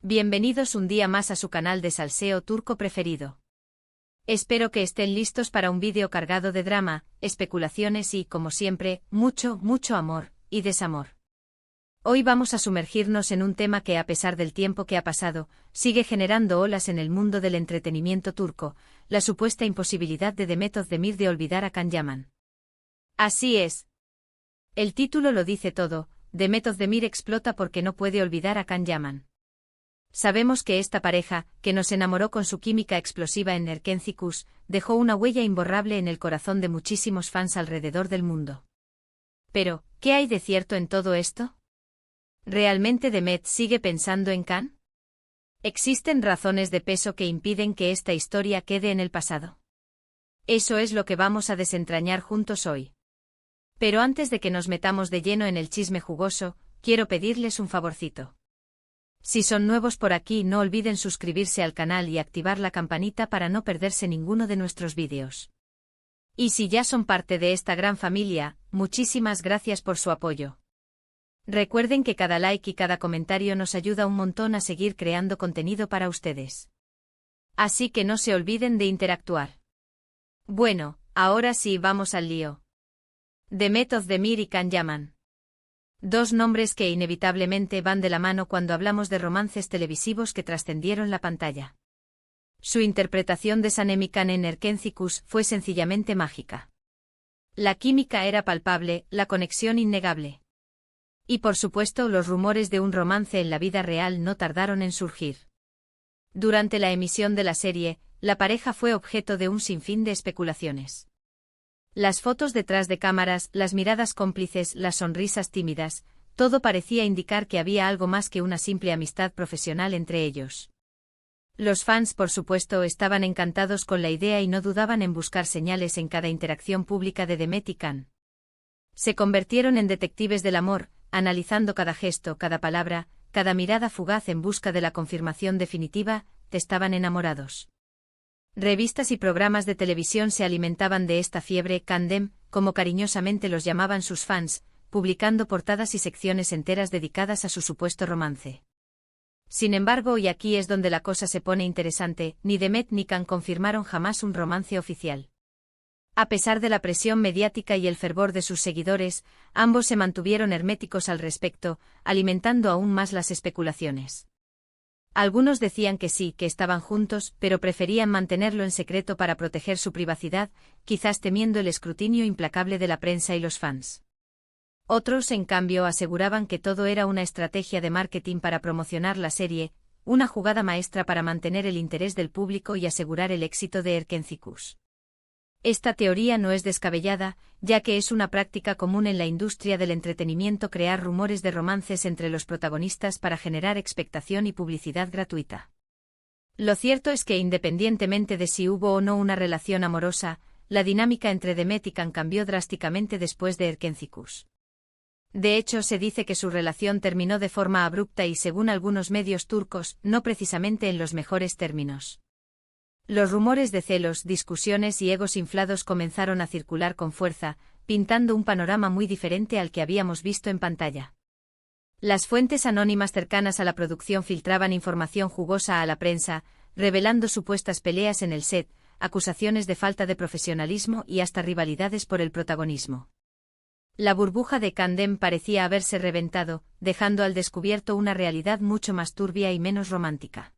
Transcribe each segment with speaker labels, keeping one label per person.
Speaker 1: Bienvenidos un día más a su canal de salseo turco preferido. Espero que estén listos para un vídeo cargado de drama, especulaciones y, como siempre, mucho amor y desamor. Hoy vamos a sumergirnos en un tema que, a pesar del tiempo que ha pasado, sigue generando olas en el mundo del entretenimiento turco, la supuesta imposibilidad de Demet Özdemir de olvidar a Can Yaman. Así es. El título lo dice todo: Demet Özdemir explota porque no puede olvidar a Can Yaman. Sabemos que esta pareja, que nos enamoró con su química explosiva en Erkenci, dejó una huella imborrable en el corazón de muchísimos fans alrededor del mundo. Pero, ¿qué hay de cierto en todo esto? ¿Realmente Demet sigue pensando en Can? ¿Existen razones de peso que impiden que esta historia quede en el pasado? Eso es lo que vamos a desentrañar juntos hoy. Pero antes de que nos metamos de lleno en el chisme jugoso, quiero pedirles un favorcito. Si son nuevos por aquí, no olviden suscribirse al canal y activar la campanita para no perderse ninguno de nuestros vídeos. Y si ya son parte de esta gran familia, muchísimas gracias por su apoyo. Recuerden que cada like y cada comentario nos ayuda un montón a seguir creando contenido para ustedes. Así que no se olviden de interactuar. Bueno, ahora sí, vamos al lío. Demet Özdemir y Can Yaman. Dos nombres que inevitablemente van de la mano cuando hablamos de romances televisivos que trascendieron la pantalla. Su interpretación de Sanem Can en Erkenci fue sencillamente mágica. La química era palpable, la conexión innegable. Y por supuesto, los rumores de un romance en la vida real no tardaron en surgir. Durante la emisión de la serie, la pareja fue objeto de un sinfín de especulaciones. Las fotos detrás de cámaras, las miradas cómplices, las sonrisas tímidas, todo parecía indicar que había algo más que una simple amistad profesional entre ellos. Los fans, por supuesto, estaban encantados con la idea y no dudaban en buscar señales en cada interacción pública de Demet y Can. Se convirtieron en detectives del amor, analizando cada gesto, cada palabra, cada mirada fugaz en busca de la confirmación definitiva: estaban enamorados. Revistas y programas de televisión se alimentaban de esta fiebre candem, como cariñosamente los llamaban sus fans, publicando portadas y secciones enteras dedicadas a su supuesto romance. Sin embargo, y aquí es donde la cosa se pone interesante, ni Demet ni Can confirmaron jamás un romance oficial. A pesar de la presión mediática y el fervor de sus seguidores, ambos se mantuvieron herméticos al respecto, alimentando aún más las especulaciones. Algunos decían que sí, que estaban juntos, pero preferían mantenerlo en secreto para proteger su privacidad, quizás temiendo el escrutinio implacable de la prensa y los fans. Otros, en cambio, aseguraban que todo era una estrategia de marketing para promocionar la serie, una jugada maestra para mantener el interés del público y asegurar el éxito de Erkenci. Esta teoría no es descabellada, ya que es una práctica común en la industria del entretenimiento crear rumores de romances entre los protagonistas para generar expectación y publicidad gratuita. Lo cierto es que, independientemente de si hubo o no una relación amorosa, la dinámica entre Demet y Can cambió drásticamente después de Erkenci. De hecho, se dice que su relación terminó de forma abrupta y, según algunos medios turcos, no precisamente en los mejores términos. Los rumores de celos, discusiones y egos inflados comenzaron a circular con fuerza, pintando un panorama muy diferente al que habíamos visto en pantalla. Las fuentes anónimas cercanas a la producción filtraban información jugosa a la prensa, revelando supuestas peleas en el set, acusaciones de falta de profesionalismo y hasta rivalidades por el protagonismo. La burbuja de Candem parecía haberse reventado, dejando al descubierto una realidad mucho más turbia y menos romántica.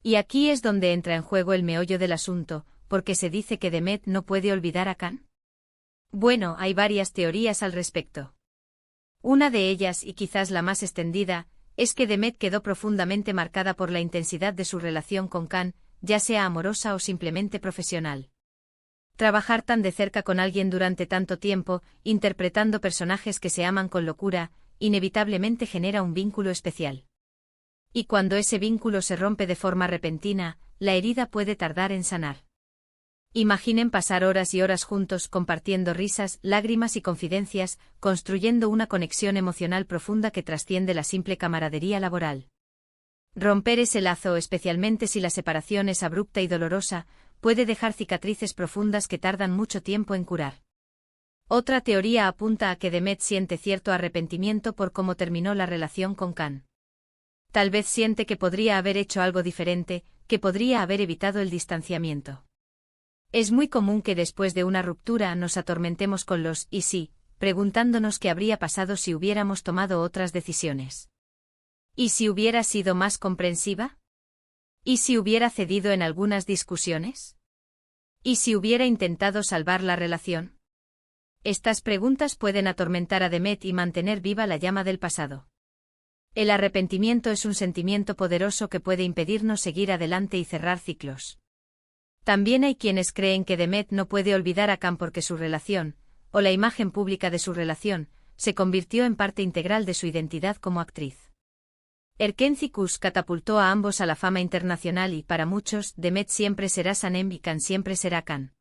Speaker 1: Y aquí es donde entra en juego el meollo del asunto, porque se dice que Demet no puede olvidar a Can. Bueno, hay varias teorías al respecto. Una de ellas, y quizás la más extendida, es que Demet quedó profundamente marcada por la intensidad de su relación con Can, ya sea amorosa o simplemente profesional. Trabajar tan de cerca con alguien durante tanto tiempo, interpretando personajes que se aman con locura, inevitablemente genera un vínculo especial. Y cuando ese vínculo se rompe de forma repentina, la herida puede tardar en sanar. Imaginen pasar horas y horas juntos compartiendo risas, lágrimas y confidencias, construyendo una conexión emocional profunda que trasciende la simple camaradería laboral. Romper ese lazo, especialmente si la separación es abrupta y dolorosa, puede dejar cicatrices profundas que tardan mucho tiempo en curar. Otra teoría apunta a que Demet siente cierto arrepentimiento por cómo terminó la relación con Can. Tal vez siente que podría haber hecho algo diferente, que podría haber evitado el distanciamiento. Es muy común que después de una ruptura nos atormentemos con los «y sí», preguntándonos qué habría pasado si hubiéramos tomado otras decisiones. ¿Y si hubiera sido más comprensiva? ¿Y si hubiera cedido en algunas discusiones? ¿Y si hubiera intentado salvar la relación? Estas preguntas pueden atormentar a Demet y mantener viva la llama del pasado. El arrepentimiento es un sentimiento poderoso que puede impedirnos seguir adelante y cerrar ciclos. También hay quienes creen que Demet no puede olvidar a Can porque su relación, o la imagen pública de su relación, se convirtió en parte integral de su identidad como actriz. Erkenci-Kuş catapultó a ambos a la fama internacional y, para muchos, Demet siempre será Sanem y Can siempre será Can.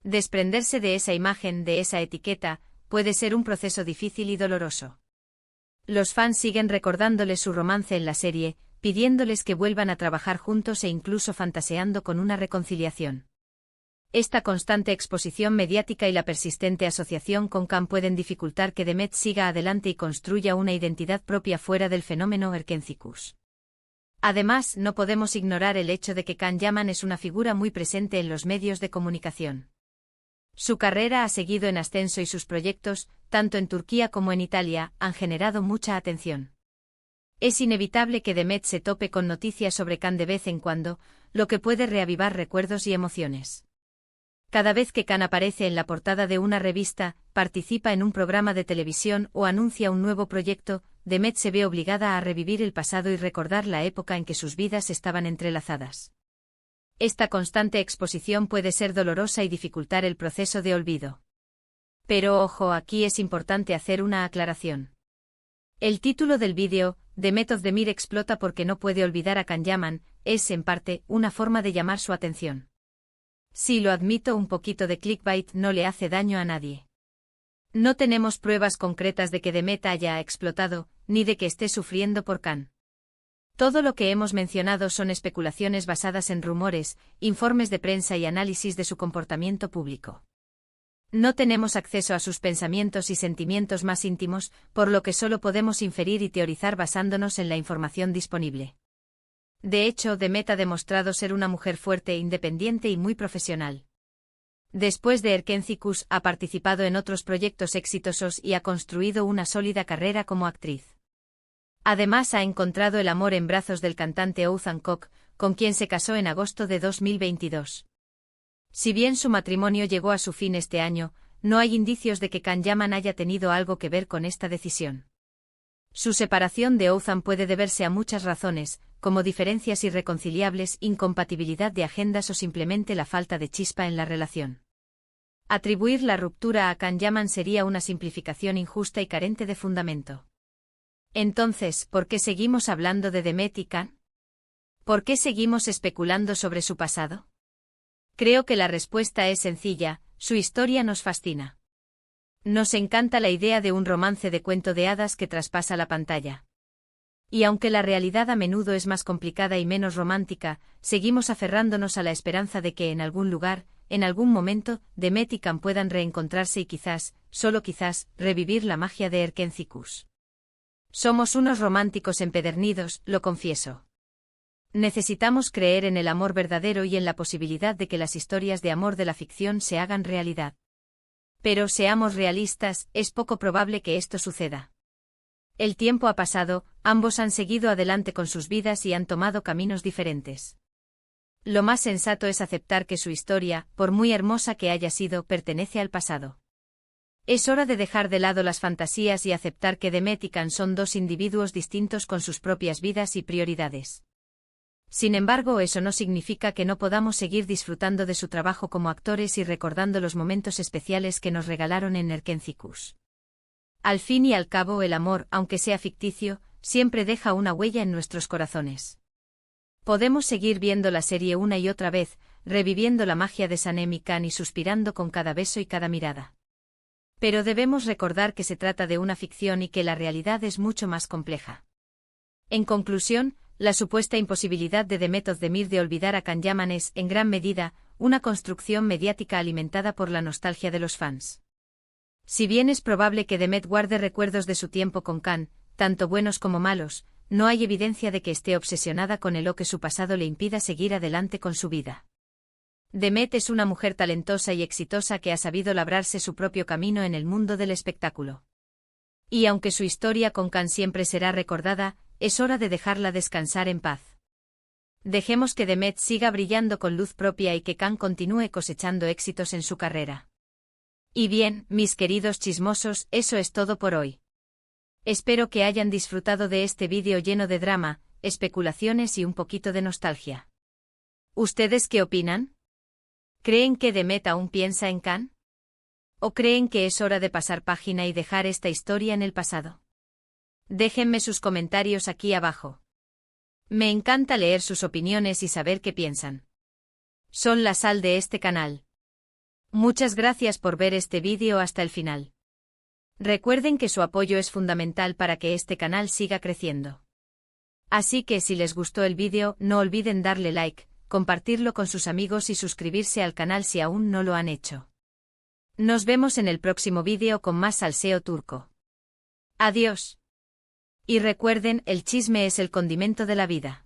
Speaker 1: Desprenderse de esa imagen, de esa etiqueta, puede ser un proceso difícil y doloroso. Los fans siguen recordándole su romance en la serie, pidiéndoles que vuelvan a trabajar juntos e incluso fantaseando con una reconciliación. Esta constante exposición mediática y la persistente asociación con Can pueden dificultar que Demet siga adelante y construya una identidad propia fuera del fenómeno Erkenci-Kuş. Además, no podemos ignorar el hecho de que Can Yaman es una figura muy presente en los medios de comunicación. Su carrera ha seguido en ascenso y sus proyectos, tanto en Turquía como en Italia, han generado mucha atención. Es inevitable que Demet se tope con noticias sobre Can de vez en cuando, lo que puede reavivar recuerdos y emociones. Cada vez que Can aparece en la portada de una revista, participa en un programa de televisión o anuncia un nuevo proyecto, Demet se ve obligada a revivir el pasado y recordar la época en que sus vidas estaban entrelazadas. Esta constante exposición puede ser dolorosa y dificultar el proceso de olvido. Pero ojo, aquí es importante hacer una aclaración. El título del vídeo, Demet Özdemir explota porque no puede olvidar a Can Yaman, es, en parte, una forma de llamar su atención. Sí, lo admito, un poquito de clickbait no le hace daño a nadie. No tenemos pruebas concretas de que Demet haya explotado, ni de que esté sufriendo por Can. Todo lo que hemos mencionado son especulaciones basadas en rumores, informes de prensa y análisis de su comportamiento público. No tenemos acceso a sus pensamientos y sentimientos más íntimos, por lo que solo podemos inferir y teorizar basándonos en la información disponible. De hecho, Demet ha demostrado ser una mujer fuerte, independiente y muy profesional. Después de Erkenci-Kuş ha participado en otros proyectos exitosos y ha construido una sólida carrera como actriz. Además, ha encontrado el amor en brazos del cantante Oğuzhan Koç, con quien se casó en agosto de 2022. Si bien su matrimonio llegó a su fin este año, no hay indicios de que Can Yaman haya tenido algo que ver con esta decisión. Su separación de Oğuzhan puede deberse a muchas razones, como diferencias irreconciliables, incompatibilidad de agendas o simplemente la falta de chispa en la relación. Atribuir la ruptura a Can Yaman sería una simplificación injusta y carente de fundamento. Entonces, ¿por qué seguimos hablando de Demet y Can? ¿Por qué seguimos especulando sobre su pasado? Creo que la respuesta es sencilla: su historia nos fascina. Nos encanta la idea de un romance de cuento de hadas que traspasa la pantalla. Y aunque la realidad a menudo es más complicada y menos romántica, seguimos aferrándonos a la esperanza de que en algún lugar, en algún momento, Demet y Can puedan reencontrarse y quizás, solo quizás, revivir la magia de Erkenci-Kuş. Somos unos románticos empedernidos, lo confieso. Necesitamos creer en el amor verdadero y en la posibilidad de que las historias de amor de la ficción se hagan realidad. Pero seamos realistas, es poco probable que esto suceda. El tiempo ha pasado, ambos han seguido adelante con sus vidas y han tomado caminos diferentes. Lo más sensato es aceptar que su historia, por muy hermosa que haya sido, pertenece al pasado. Es hora de dejar de lado las fantasías y aceptar que Demet y Can son dos individuos distintos con sus propias vidas y prioridades. Sin embargo, eso no significa que no podamos seguir disfrutando de su trabajo como actores y recordando los momentos especiales que nos regalaron en Erkenci-Kuş. Al fin y al cabo, el amor, aunque sea ficticio, siempre deja una huella en nuestros corazones. Podemos seguir viendo la serie una y otra vez, reviviendo la magia de Sanem y Can y suspirando con cada beso y cada mirada. Pero debemos recordar que se trata de una ficción y que la realidad es mucho más compleja. En conclusión, la supuesta imposibilidad de Demet Özdemir de olvidar a Can Yaman es, en gran medida, una construcción mediática alimentada por la nostalgia de los fans. Si bien es probable que Demet guarde recuerdos de su tiempo con Can, tanto buenos como malos, no hay evidencia de que esté obsesionada con él o que su pasado le impida seguir adelante con su vida. Demet es una mujer talentosa y exitosa que ha sabido labrarse su propio camino en el mundo del espectáculo. Y aunque su historia con Khan siempre será recordada, es hora de dejarla descansar en paz. Dejemos que Demet siga brillando con luz propia y que Khan continúe cosechando éxitos en su carrera. Y bien, mis queridos chismosos, eso es todo por hoy. Espero que hayan disfrutado de este vídeo lleno de drama, especulaciones y un poquito de nostalgia. ¿Ustedes qué opinan? ¿Creen que Demet aún piensa en Khan? ¿O creen que es hora de pasar página y dejar esta historia en el pasado? Déjenme sus comentarios aquí abajo. Me encanta leer sus opiniones y saber qué piensan. Son la sal de este canal. Muchas gracias por ver este vídeo hasta el final. Recuerden que su apoyo es fundamental para que este canal siga creciendo. Así que si les gustó el vídeo, no olviden darle like, compartirlo con sus amigos y suscribirse al canal si aún no lo han hecho. Nos vemos en el próximo vídeo con más salseo turco. Adiós. Y recuerden, el chisme es el condimento de la vida.